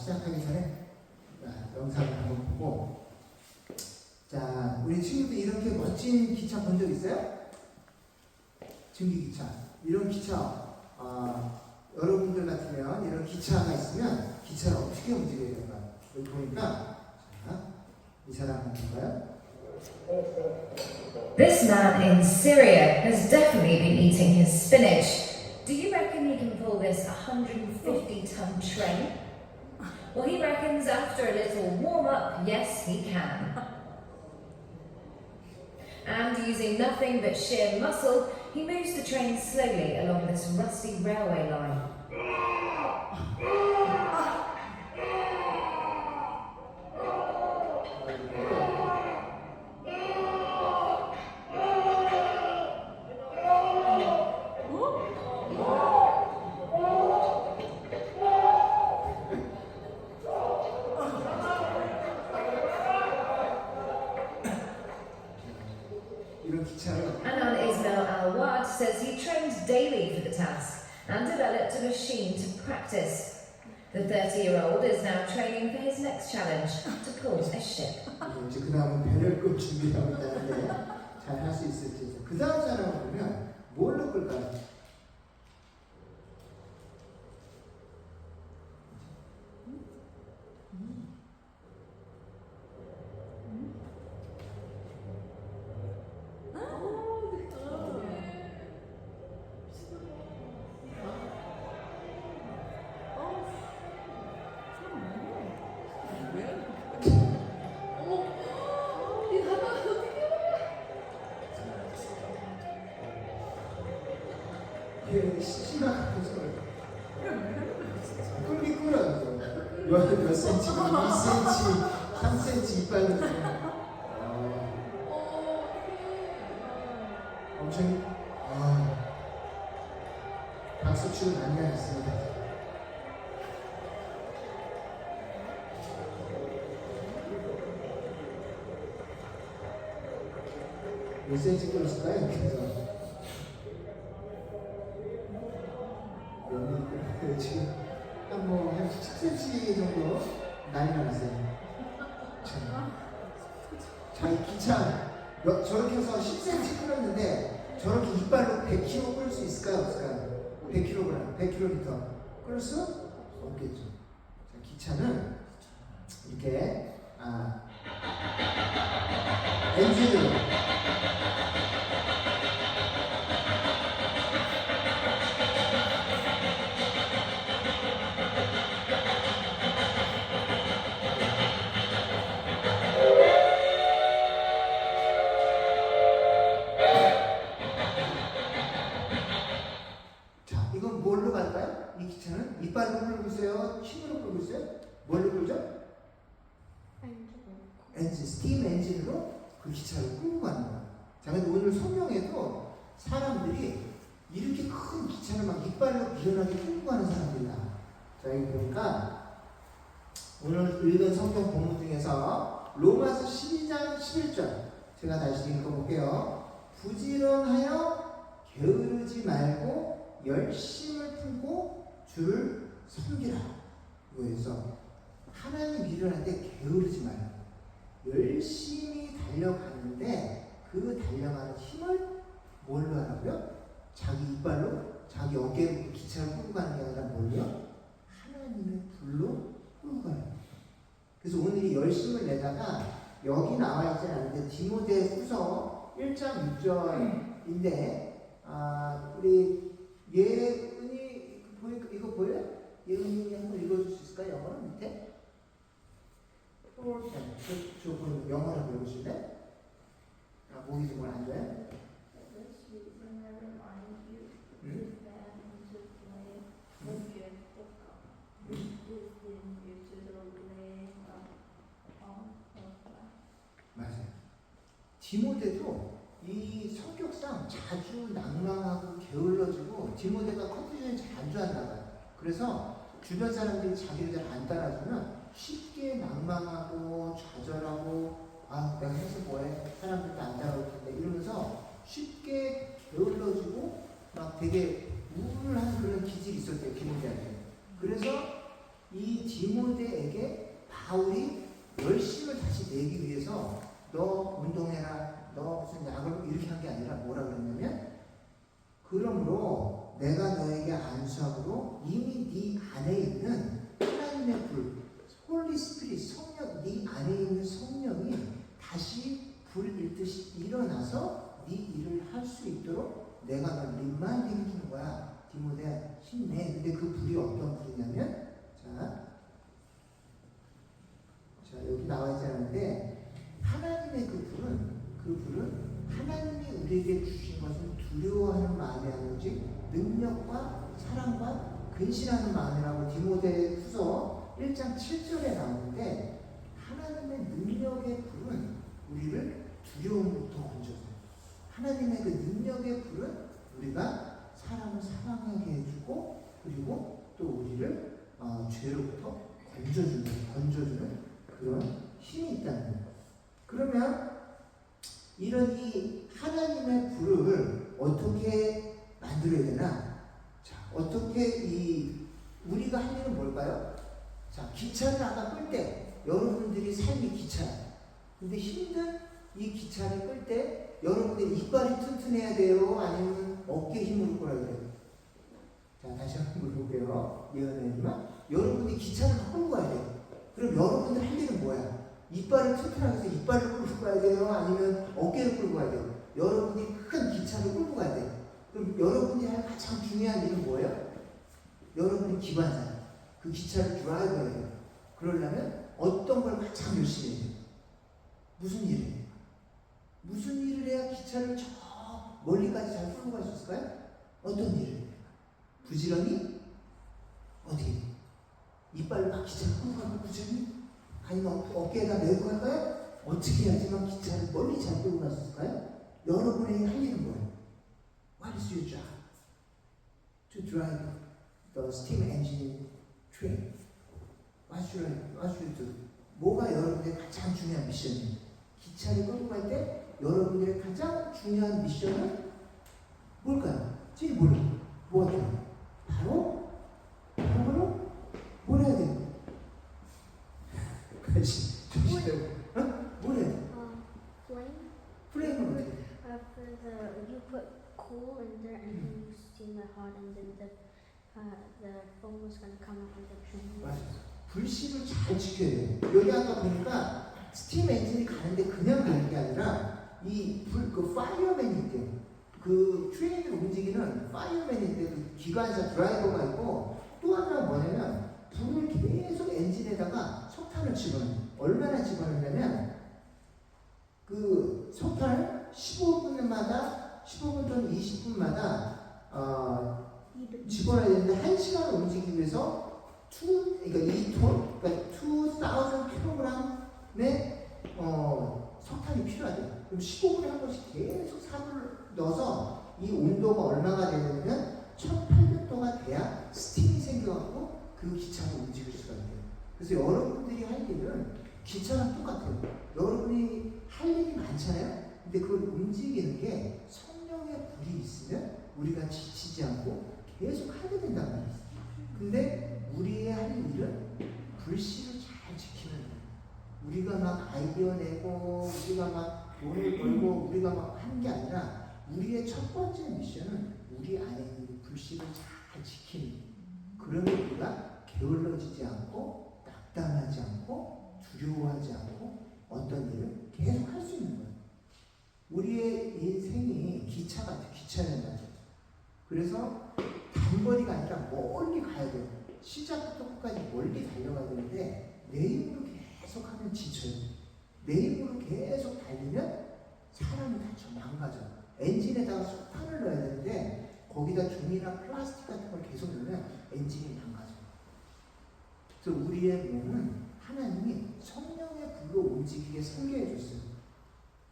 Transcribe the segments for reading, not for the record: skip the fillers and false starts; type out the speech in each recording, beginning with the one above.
시작하기 전에 영상을 한번 보고, 자, 우리 친구들 이렇게 멋진 기차 본 적 있어요? 증기기차. 이런 기차, 여러분들 같으면 이런 기차가 있으면 기차를 어떻게 움직여야 될까? 여기 보니까, 자, 이 사람 한번 볼까요? This man in Syria has definitely been eating his spinach. Do you reckon he can pull this 150-ton train? Well, he reckons after a little warm-up, yes, he can. And using nothing but sheer muscle, he moves the train slowly along this rusty railway line. 이런 기차를 Anan Ismail Al-Wad says he trained daily for the task and developed a machine to practice. The 30-year-old is now training for his next challenge, to pull a ship. 이제 그 다음은 배를 끌 준비하고 있다는데 잘 할 수 있을지. 그 다음 사람을 보면 뭘로 끌까요? 심각해서 끌기 끌어요. 몇 센치, 2cm, 3cm 이빨로 엄청 박수 치고 난리 났습니다. 몇 cm 끌었을까요? 그래서 지금 한 10cm 정도 난리 났어요. 자기 기차 저렇게 해서 10cm 끌었는데 저렇게 이빨로 100km 끌 수 있을까요? 없을까요? 100km 끌 수 없겠죠. 자, 기차는 이렇게 엔진으로 이건 뭘로 갈까요? 이 기차는 이빨로 끌고 있어요? 힘으로 끌고 있어요? 뭘로 끌죠? 엔진, 스팀 엔진으로 그 기차를 끌고 가는 거예요. 자, 근데 오늘 성경에도 사람들이 이렇게 큰 기차를 막 이빨로 비련하게 끌고 가는 사람들이다. 자, 여기 보니까 오늘 읽은 성경 본문 중에서 로마서 12장 11절 제가 다시 읽어볼게요. 부지런하여 게으르지 말고 열심을 품고 주를 섬기라. 그래서 하나님 일을 하는데 게으르지 말라. 열심히 달려가는데 그 달려가는 힘을 뭘로 하라고요? 자기 이빨로, 자기 어깨로 기차를 끌고 가는 게 아니라 뭘요? 하나님의 불로 끌고 가는 거예요. 그래서 오늘 이 열심을 내다가 여기 나와 있지 않은데 디모데후서 1장 6절인데 우리 예은이 이거 보여요? 예은이 한번 읽어줄 수 있을까요? 영어로 밑에? 저 영어로 배우실래? 목이 좀 안 돼? 맞아요. 디모데도 이 성격상 자주 낭망하고 게을러지고 디모데가 컨디션이 자주 안 나가요. 그래서 주변 사람들이 자기를 잘 안 따라주면 쉽게 낭망하고 좌절하고 내가 해서 뭐해? 사람들도 안 따라올 텐데 이러면서 쉽게 게을러지고 막 되게 우울한 그런 기질이 있었대요. 디모데한테. 그래서 이 디모데 디모데에게 바울이 열심을 다시 내기 위해서 너 운동해라, 너 무슨 약을 이렇게 한 게 아니라 뭐라 그랬냐면 그러므로 내가 너에게 안수함으로 이미 네 안에 있는 하나님의 불, 홀리 스피릿, 성령, 네 안에 있는 성령이 다시 불 일듯이 일어나서 네 일을 할 수 있도록 내가 널 리마인딩 해주는 거야. 디모데 힘내. 근데 그 불이 어떤 불이냐면 자 여기 나와 있지 않은데 하나님의 그 불은 하나님이 우리에게 주신 것은 두려워하는 마음이 아니오직 능력과 사랑과 근신하는 마음이라고 디모데 후서 1장 7절에 나오는데 하나님의 능력의 불은 우리를 두려움부터 건져줘요. 하나님의 그 능력의 불은 우리가 사람을 사랑하게 해주고 그리고 또 우리를 죄로부터 건져주는 그런 힘이 있다는 거예요. 그러면 이런 이 하나님의 불을 어떻게 만들어야 되나? 자, 어떻게 우리가 할 일은 뭘까요? 자, 기차를 아까 끌 때 여러분들이 삶이 기차야. 근데 힘든 이 기차를 끌 때 여러분의 이빨이 튼튼해야 돼요? 아니면 어깨 힘으로 끌어야 돼요? 자, 다시 한번 물어볼게요. 예언해님은 여러분이 기차를 끌고 가야 돼요. 그럼 여러분들 할 일은 뭐야? 이빨을 튼튼하게 해서 이빨을 끌고 가야 돼요? 아니면 어깨를 끌고 가야 돼요? 여러분이 큰 기차를 끌고 가야 돼요. 그럼 여러분이 할 가장 중요한 일은 뭐예요? 여러분이 기관사예요. 그 기차를 드라이브 해야 돼요. 그러려면 어떤 걸 가장 열심히 해야 돼요? 무슨 일을 해요? 무슨 일을 해야 기차를 저 멀리까지 잘 끌고 갈 수 있을까요? 어떤 일을 해요? 부지런히 어디? 이빨을 막 기차를 끌고 가고 부지런히? 아니면 어깨에다 메고 할까요? 어떻게 해야지만 기차를 멀리 잘 끌고 갈 수 있을까요? 여러분의 할 일은 뭐예요? What is your job? To drive the steam engine train. What should you do? 뭐가 여러분의 가장 중요한 미션이에요? 기차를 끌고 갈 때 여러분들의 가장 중요한 미션은 뭘까요? 제일 뭐예요? 바로 뭘 해야 돼요? 그렇지. 정신대로. 뭘 해야 돼? Flame. 플레임은 어떻게 돼? You put coal in there and then you steam it hot and then the foam is gonna come out of the train. 맞아요. 불씨를 잘 지켜야 돼요. 여기 아까 보니까 스팀 엔진이 가는데 그냥 가는 게 아니라 그 파이어맨이 있대요. 그 트레인을 움직이는 파이어맨인데 그 기관사 드라이버가 있고 또 하나가 뭐냐면 불을 계속 엔진에다가 석탄을 집어넣어요. 얼마나 집어넣냐면 그 석탄을 15분 또는 20분마다 집어넣어야 되는데 1시간을 움직이기 위해서 그러니까 2톤, 그러니까 2,000kg의 석탄이 필요하대요. 그럼 15분에 한 번씩 계속 삽을 넣어서 이 온도가 얼마가 되냐면 1800도가 돼야 스팀이 생겨갖고 그 기차를 움직일 수가 있대요. 그래서 여러분들이 할 일은 기차랑 똑같아요. 여러분이 할 일이 많잖아요. 근데 그걸 움직이는 게 성령의 불이 있으면 우리가 지치지 않고 계속 하게 된단 말이에요. 근데 우리의 할 일은 불씨를 잘 지키는 거예요. 우리가 막 아이디어 내고 우리가 막 돈을 벌고 우리가 막 하는 게 아니라 우리의 첫 번째 미션은 우리 안에 있는 불씨를 잘 지키는 거예요. 그러면 우리가 게을러지지 않고 낙담하지 않고 두려워하지 않고 어떤 일을 계속 할 수 있는 거예요. 우리의 인생이 기차 같아요. 기차는 말이죠. 그래서 단거리가 아니라 멀리 가야 돼요. 시작부터 끝까지 멀리 달려가야 되는데 내 힘으로 계속 하면 지쳐요. 내 힘으로 계속 달리면 사람이 다쳐 망가져. 엔진에다가 석탄을 넣어야 되는데 거기다 종이나 플라스틱 같은 걸 계속 넣으면 엔진이 망가져. 그래서 우리의 몸은 하나님이 성령의 불로 움직이게 설계해 줬어요.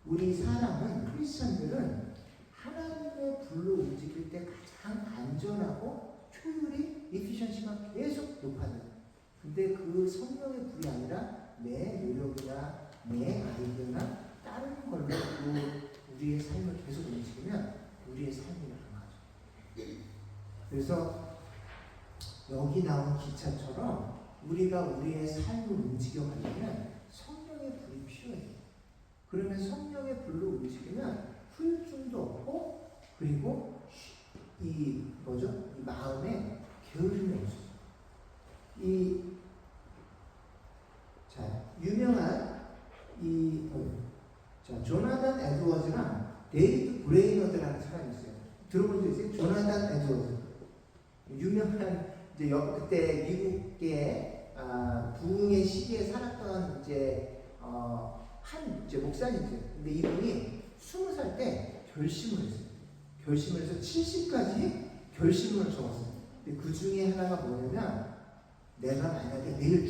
우리 사람은 크리스천들은 하나님의 불로 움직일 때 가장 안전하고 효율이 에피션시가 계속 높아져요. 근데 그 성령의 불이 아니라 내 노력이나 내 아이디어나 다른 걸로 우리의 삶을 계속 움직이면 우리의 삶이 망가져. 그래서 여기 나온 기차처럼 우리가 우리의 삶을 움직여가려면 성령의 불이 필요해요. 그러면 성령의 불로 움직이면 후유증도 없고 그리고 이 마음에 게으름이 없어요. 유명한 조나단 에드워즈랑 데이비드 브레이너드라는 사람이 있어요. 들어본 적 있어요? 조나단 에드워즈. 유명한 그때 미국의 부흥의 시기에 살았던 한 목사님이죠. 근데 이분이 20살 때 결심을 했어요. 결심을 해서 70까지 결심을 적었어요. 근데 그 중에 하나가 뭐냐면 내가 만약에 내일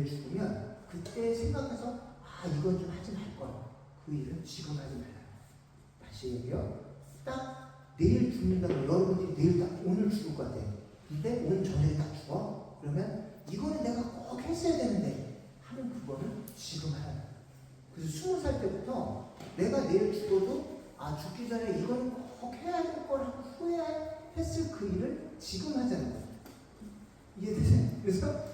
죽으면 그때 생각해서 이건 좀 하지 말걸. 그 일은 지금 하지 말라. 다시 얘기해요. 딱 내일 죽는다고 여러분들이 내일 딱 오늘 죽을 것 같아. 근데 오늘 저녁에 딱 죽어. 그러면 이거는 내가 꼭 했어야 되는데 하는 그거는 지금 하라. 그래서 20살 때부터 내가 내일 죽어도 죽기 전에 이거는 꼭 해야 될 거라고 후회했을 그 일을 지금 하자는 거예요. 이해되세요? 그래서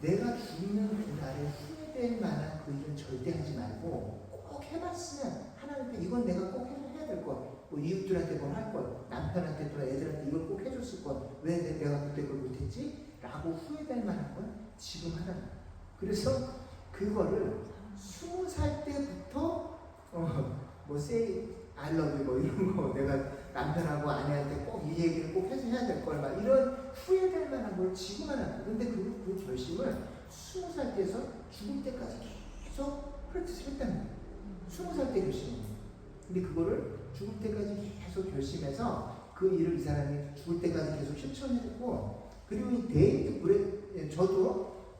내가 죽는 그날에 후회될 만한 그 일은 절대 하지 말고 꼭 해봤으면 하나님께 이건 내가 꼭 해야 될 거. 뭐 이웃들한테 뭘 할 걸, 남편한테 또 애들한테 이걸 꼭 해줬을 걸, 왜 내가 그때 그걸 못했지? 라고 후회될 만한 건 지금 하라는 거예요. 그래서 그거를 20살 때부터 say I love you 뭐 이런 거 내가 남편하고 아내한테 꼭 이 얘기를 꼭 해서 해야 될 걸 막 이런 후회될 만한 걸 지금 하는 거예요. 근데 그 결심을 20살 때에서 죽을 때까지 계속 프랙티스를 했다는 거예요. 20살 때 결심을. 근데 그거를 죽을 때까지 계속 결심해서 그 일을 이 사람이 죽을 때까지 계속 실천했고, 그리고 이 데이비드 브레 저도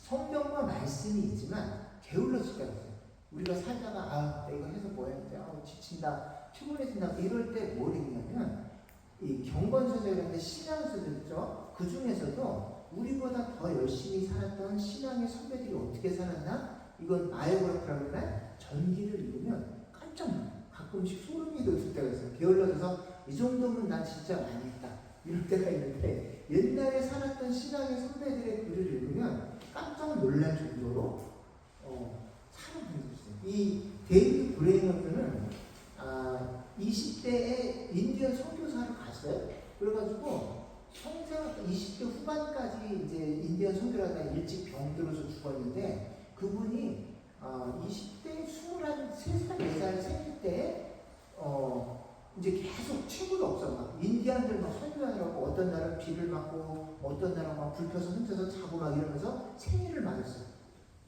성경과 말씀이 있지만 게을러질 때가 있어요. 우리가 살다가 내가 해서 뭐 했는데 지친다, 피곤해진다 이럴 때 뭘 했냐면 이 경건서적인데 신앙서적이죠. 그 중에서도 우리보다 더 열심히 살았던 신앙의 선배들이 어떻게 살았나? 이건 바이오그래프라고 하나? 전기를 읽으면 깜짝 놀라요. 가끔씩 소름이 돋을 때가 있어요. 게을러져서 이 정도면 난 진짜 많이 했다 이럴 때가 있는데, 옛날에 살았던 신앙의 선배들의 글을 읽으면 깜짝 놀랄 정도로 사는 분들이 있어요. 이 데이비드 브레이너드는 20대에 인디언 선교사를 갔어요. 그래가지고 평생 20대 후반까지 이제 인디언 선교를 하다가 일찍 병들어서 죽었는데, 그분이 20대 23살, 4살 생일 때 이제 계속 친구가 없어. 막 인디안들 막 설교하느라고 어떤 날은 비를 맞고 어떤 날은 막 불 켜서 혼자서 자고 막 이러면서 생일을 맞았어요.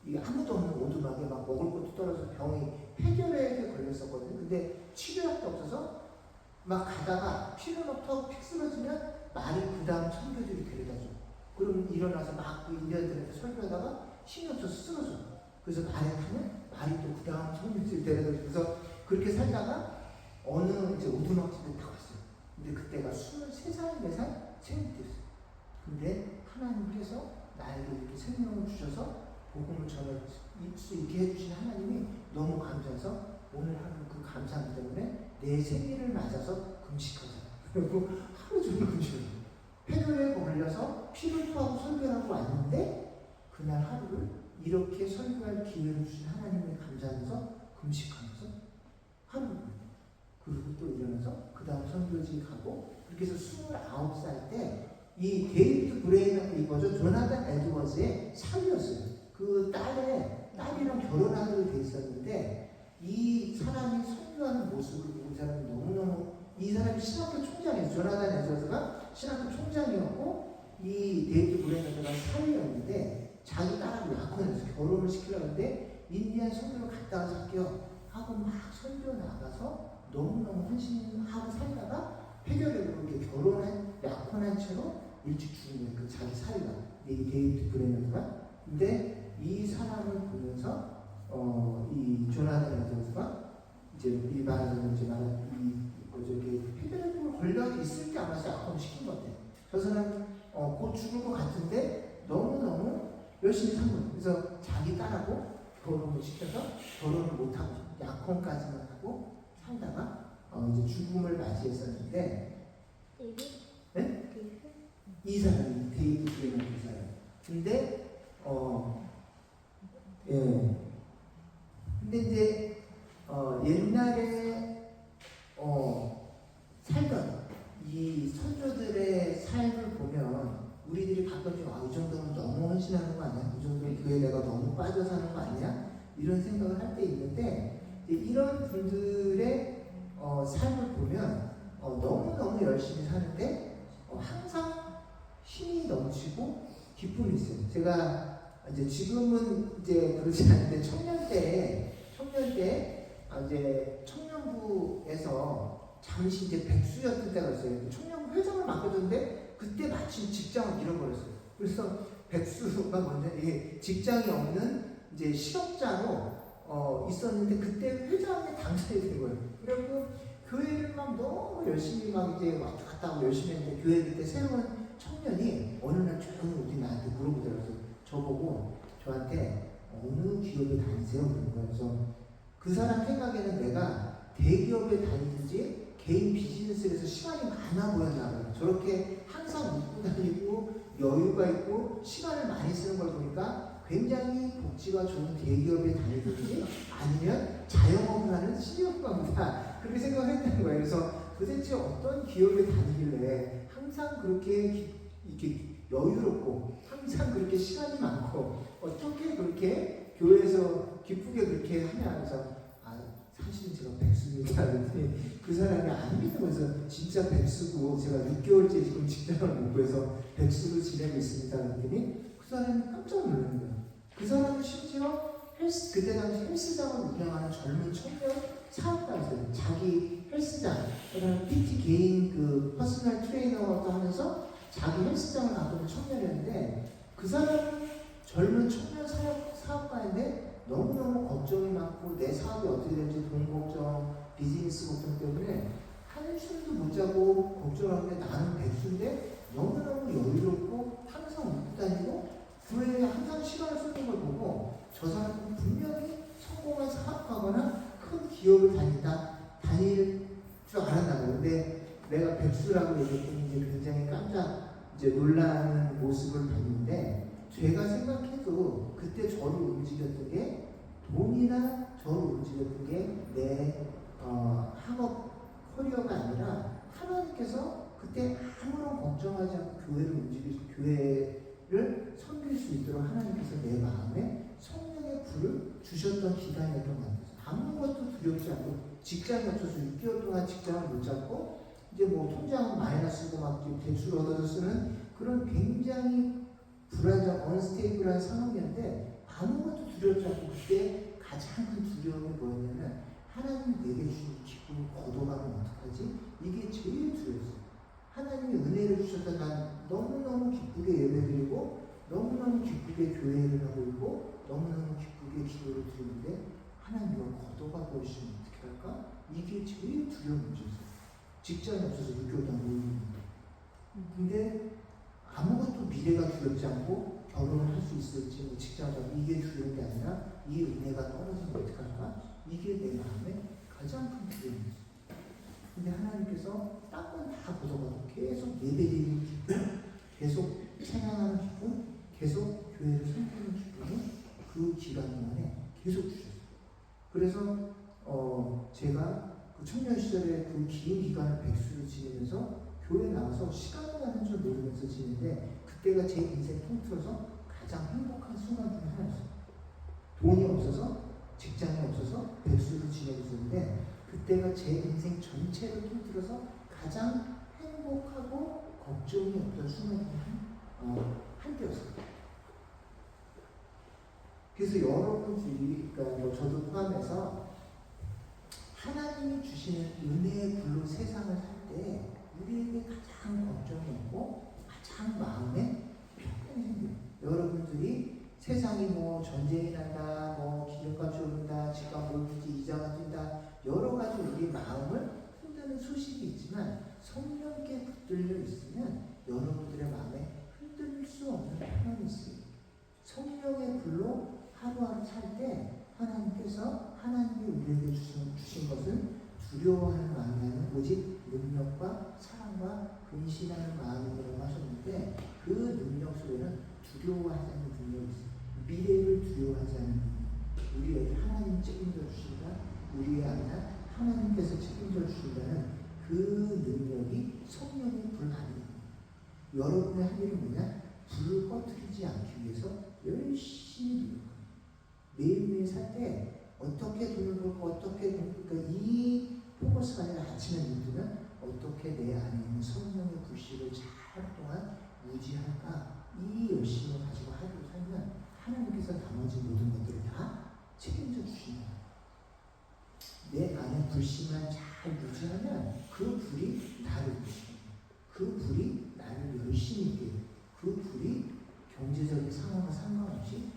이게 아무도 없는 오두막에 막 먹을 것도 떨어져서 병이 폐결핵에 걸렸었거든요. 근데 치료약도 없어서 막 가다가 피를 막 타고 픽 쓰러지면 말이 그 다음 선교들이 데려다줘. 그럼 일어나서 막 그 인디안들한테 설교하다가 힘이 없어서 쓰러져. 그래서 말에 타면 말이 또 그 다음 선교들이 데려다줘. 그래서 그렇게 살다가 어느 이제 오두막집에 딱 왔어요. 근데 그때가 23살, 4살 생일 때였어요. 근데 하나님께서 나에게 이렇게 생명을 주셔서 복음을 전할 수 있게 해주신 하나님이 너무 감사해서 오늘 하루 그 감사함 때문에 내 생일을 맞아서 금식하자. 그리고 하루 종일 금식을 해요. 폐결에 걸려서 피를 토하고 설교를 하고 왔는데 그날 하루를 이렇게 설교할 기회를 주신 하나님을 감사하면서 금식하면서 하루를 보내요. 그리고 또 일어나서 그 다음 선교지 가고, 그렇게 해서 29살 때 이 데이비드 브레이너 조나단 에드워즈의 사위였어요. 그 딸이랑 결혼하기로 돼 있었는데, 이 사람이 선교하는 모습을 보고 이 사람이 너무너무, 이 사람이 신학교 총장이었어요. 조나단 에드워즈가 신학교 총장이었고, 이 데이비드 브레이너가 사위였는데, 자기 딸하고 약혼해서 결혼을 시키려고 했는데, 인디안 선교를 갔다 와서 할게요 하고 막 선교 나가서 너무너무 헌신하고 살다가 폐결핵으로 이렇게 약혼한 채로 일찍 죽은 거예요. 그 자기 사위가, 이 데이비드 브레이너가. 근데 이 사람을 보면서 이 조나단 에드워즈가 이제 이 말하자면 이제 폐결핵으로 걸려 있을 때 아마 약혼을 시킨 것 같아요. 저 사람 곧 죽을 것 같은데 너무너무 열심히 산 거예요. 그래서 자기 딸하고 결혼을 시켜서 결혼을 못하고 약혼까지만 하고 살다가 이제 죽음을 맞이했었는데, 데이비드? 네? 데이비드? 이 사람이 데이비드 브레이너 이 사람. 근데 예. 근데 이제 옛날에 살던 이 선조들의 삶을 보면 우리들이 가끔씩 이 정도면 너무 헌신하는 거 아니야? 이 정도면 교회 내가 너무 빠져 사는 거 아니야? 이런 생각을 할 때 있는데 이런 분들의 삶을 보면 너무너무 열심히 사는데 항상 힘이 넘치고 기쁨이 있어요. 제가 이제 지금은 이제 그러지 않는데 청년 때 이제 청년부에서 잠시 이제 백수였던 때가 있어요. 청년부 회장을 맡겨줬는데 그때 마침 직장을 잃어버렸어요. 그래서 백수가 먼저 이게 직장이 없는 이제 실업자로 있었는데 그때 회장에 당선이 된 거예요. 그리고 교회를 막 너무 열심히 막 이제 왔다 갔다 하고 열심히 했는데 교회 그때 새로운 청년이 어느 날 조용히 우리 나한테 물어보더라고요. 저보고 저한테 어느 기업에 다니세요? 그런 거예요. 그래서 그 사람 생각에는 내가 대기업에 다니든지 개인 비즈니스에서 시간이 많아 보였나 봐요. 저렇게 항상 웃고 다니고 여유가 있고 시간을 많이 쓰는 걸 보니까 굉장히 복지가 좋은 대기업에 다니든지 아니면 자영업을 하는 신용가보다 그렇게 생각을 했다는 거예요. 그래서 도대체 어떤 기업에 다니길래 항상 그렇게 이렇게 여유롭고 항상 그렇게 시간이 많고 어떻게 그렇게 교회에서 기쁘게 그렇게 하냐. 그래서 사실은 제가 백수입니다. 그 사람이 안 믿으면서 진짜 백수고 제가 6개월째 지금 직장을 못 구해서 백수로 지내고 있습니다. 그랬더니 그 사람이 깜짝 놀란 거예요. 그 사람은 심지어 그때 당시 헬스장을 운영하는 젊은 청년 사업가였어요. 자기 헬스장, 그다음에 PT 개인 그 퍼스널 트레이너도 하면서 자기 헬스장을 갖고 있는 청년이었는데 그 사람은 젊은 청년 사업가인데 너무너무 걱정이 많고 내 사업이 어떻게 될지 돈 걱정, 비즈니스 걱정 때문에 한숨도 못 자고 걱정하는데 나는 백수인데 너무너무 여유롭고 항상 웃고 다니고 교회에 항상 시간을 쓰는 걸 보고 저 사람은 분명히 성공한 사업하거나 큰 기업을 다닐 줄 알았나 봐요. 근데 내가 백수라고 얘기했더니 이제 굉장히 깜짝 이제 놀라는 모습을 봤는데 제가 생각해도 그때 저를 움직였던 게 돈이나 저를 움직였던 게 내 학업 커리어가 아니라 하나님께서 그때 아무런 걱정하지 않고 교회를 섬길 수 있도록 하나님께서 내 마음에 성령의 불을 주셨던 기간이었던 것 같아요. 아무것도 두렵지 않고 직장이 없어서 6개월 동안 직장을 못 잡고 이제 뭐 통장 마이너스고 막 대출 얻어서 쓰는 그런 굉장히 불안정, 언스테이블한 상황이었는데 아무것도 두렵지 않고 그때 가장 큰 두려움이 뭐였냐면 하나님 내게 주신 기쁨을 거둬가면 어떡하지? 이게 제일 두려웠어요. 하나님이 은혜를 주셔서 난 너무너무 기쁘게 예배드리고 너무너무 기쁘게 교회를 하고 있고 너무너무 기쁘게 기도를 드리는데 하나님 이걸 거둬가 버리시면 어떻게 할까? 이게 제일 두려운 문제였어요. 직장이 없어서 6개월 동안 모이는데 근데 아무것도 미래가 두렵지 않고 결혼을 할 수 있을지 뭐 직장을 잡고 이게 두려운 게 아니라 이 은혜가 떨어지면 어떻게 할까? 이게 내 마음에 가장 큰 두려움이었어요. 근데 하나님께서 딴 건 다 걷어가도 계속 예배드리는 기쁨, 계속 찬양하는 기쁨, 계속 교회를 섬기는 기쁨을 그 기간 동안에 계속 주셨어요. 그래서 제가 그 청년 시절에 그 긴 기간을 백수로 지내면서 교회 나와서 시간을 가는 줄 모르면서 지내는데 그때가 제 인생 통틀어서 가장 행복한 순간 중에 하나였어요. 돈이 없어서 직장이 없어서 백수로 지내고 있었는데 그때가 제 인생 전체를 통틀어서 가장 행복하고 걱정이 없던 순간 중에 한때였어요. 그래서 여러분들이 그러니까 뭐 저도 포함해서 하나님이 주시는 은혜의 불로 세상을 살 때 우리에게 가장 걱정이 없고 가장 마음에 평안이 생겨요. 여러분들이 세상이 뭐 전쟁이 난다, 뭐 기름값이 오른다, 집값 오르지, 이자가 뛴다 여러 가지 우리 마음을 흔드는 소식이 있지만 성령께 붙들려 있으면 여러분들의 마음에 흔들 수 없는 평안이 있어요. 성령의 불로 하루하루 살 때 하나님께서 하나님이 우리에게 주신 것은 두려워하는 마음이 아니라 오직 능력과 사랑과 근신하는 마음이라고 하셨는데 그 능력 속에는 두려워하지 않는 능력이 있어요. 미래를 두려워하지 않는 능력. 우리에게 하나님 책임져 주신다. 우리의 안나 하나님께서 책임져 주신다는 그 능력이 성령의 불 안에 여러분의 할 일은 뭐냐? 불을 꺼뜨리지 않기 위해서 열심히 노력합니다. 매일매일 살 때 어떻게 돈을 벌고 어떻게 그러니까 이 포커스가 아니라 아침에 눈 뜨면 어떻게 내 안에 있는 성령의 불씨를 잘 동안 유지할까 이 열심을 가지고 하루 살면 하나님께서 나머지 모든 것들을 다 책임져 주신다. 내 안에 불씨만 잘 유지하면 그 불이 나를 유지해. 그 불이 나를 열심히 있게 해요. 그 불이 경제적인 상황과 상관없이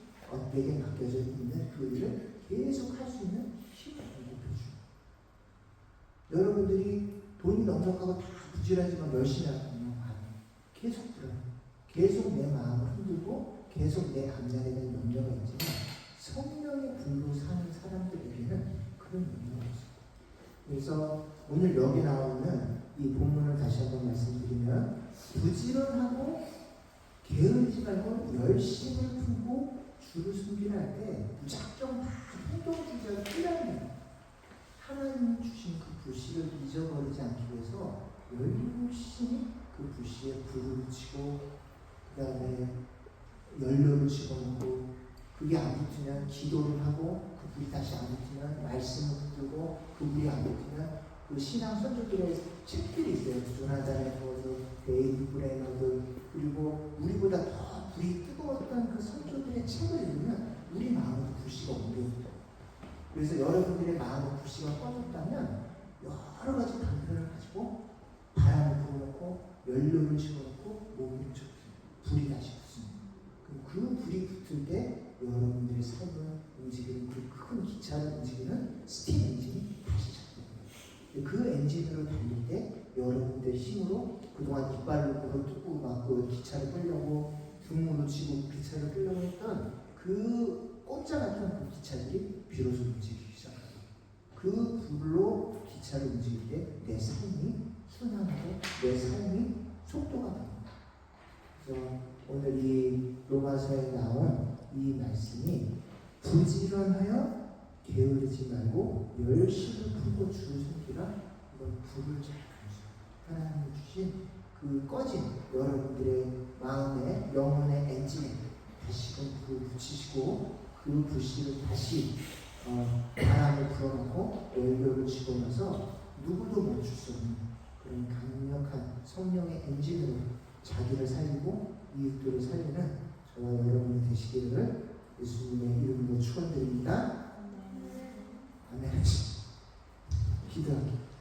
내게 맡겨져 있는 그 일을 계속 할 수 있는 힘을 공급해주고 여러분들이 돈이 넉넉하고 다 부지런하지만 열심히 하면 계속 불안해. 계속 내 마음을 흔들고 계속 내 앞날에 대한 염려가 있지만 성령의 불로 사는 사람들에게는 그런 염려가 없어요. 그래서 오늘 여기 나오는 이 본문을 다시 한번 말씀드리면 부지런하고 게으르지 말고 열심을 품고 주를 섬기려 할 때 무작정 막 행동주의자가 필요합니다. 하나님 주신 그 불씨를 잊어버리지 않기 위해서 열심히 그 불씨에 불을 붙이고 그 다음에 연료를 집어넣고 그게 안 붙으면 기도를 하고 그 불이 다시 안 붙으면 말씀을 붙들고 그 불이 안 붙으면 그 신앙 선조들의 책들이 있어요. 조나단의 도서, 데이비드 브레너들 그리고 우리보다 더 불이 뜨거웠던 그 선조들의 책을 읽으면 우리 마음에도 불씨가 옮겨요. 그래서 여러분들의 마음에 불씨가 꺼졌다면 여러 가지 방편을 가지고 바람을 불어넣고 연료를 집어넣고 목을 쳤어요. 불이 다시 붙습니다. 그 불이 붙을 때 여러분들의 삶을 움직이는 그 큰 기차를 움직이는 스팀 엔진이 다시 작동해요. 그 엔진으로 달릴 때 여러분들의 힘으로 그동안 이빨로 물을 뜯고 막 그 기차를 끌려고 등으로 치고 기차를 끌려고 했던 그 꼼짝 같은 그 기차들이 비로소 움직이기 시작해요. 그 불로 기차를 움직일 때 내 삶이 순환하고 내 삶이 속도가 됩니다. 그래서 오늘 이 로마서에 나온 이 말씀이 부지런하여 게으르지 말고 열심을 품고 주를 섬기라. 이건 불을 잘 가르쳐요. 하나님이 주신 그 꺼진 여러분들의 마음의 영혼의 엔진에 다시금 불을 붙이시고 그 불씨를 다시 바람을 불어넣고 연료를 집어넣어서 누구도 멈출 수 없는 그런 강력한 성령의 엔진으로 자기를 살리고 이웃들을 살리는 저와 여러분이 되시기를 예수님의 이름으로 축원드립니다.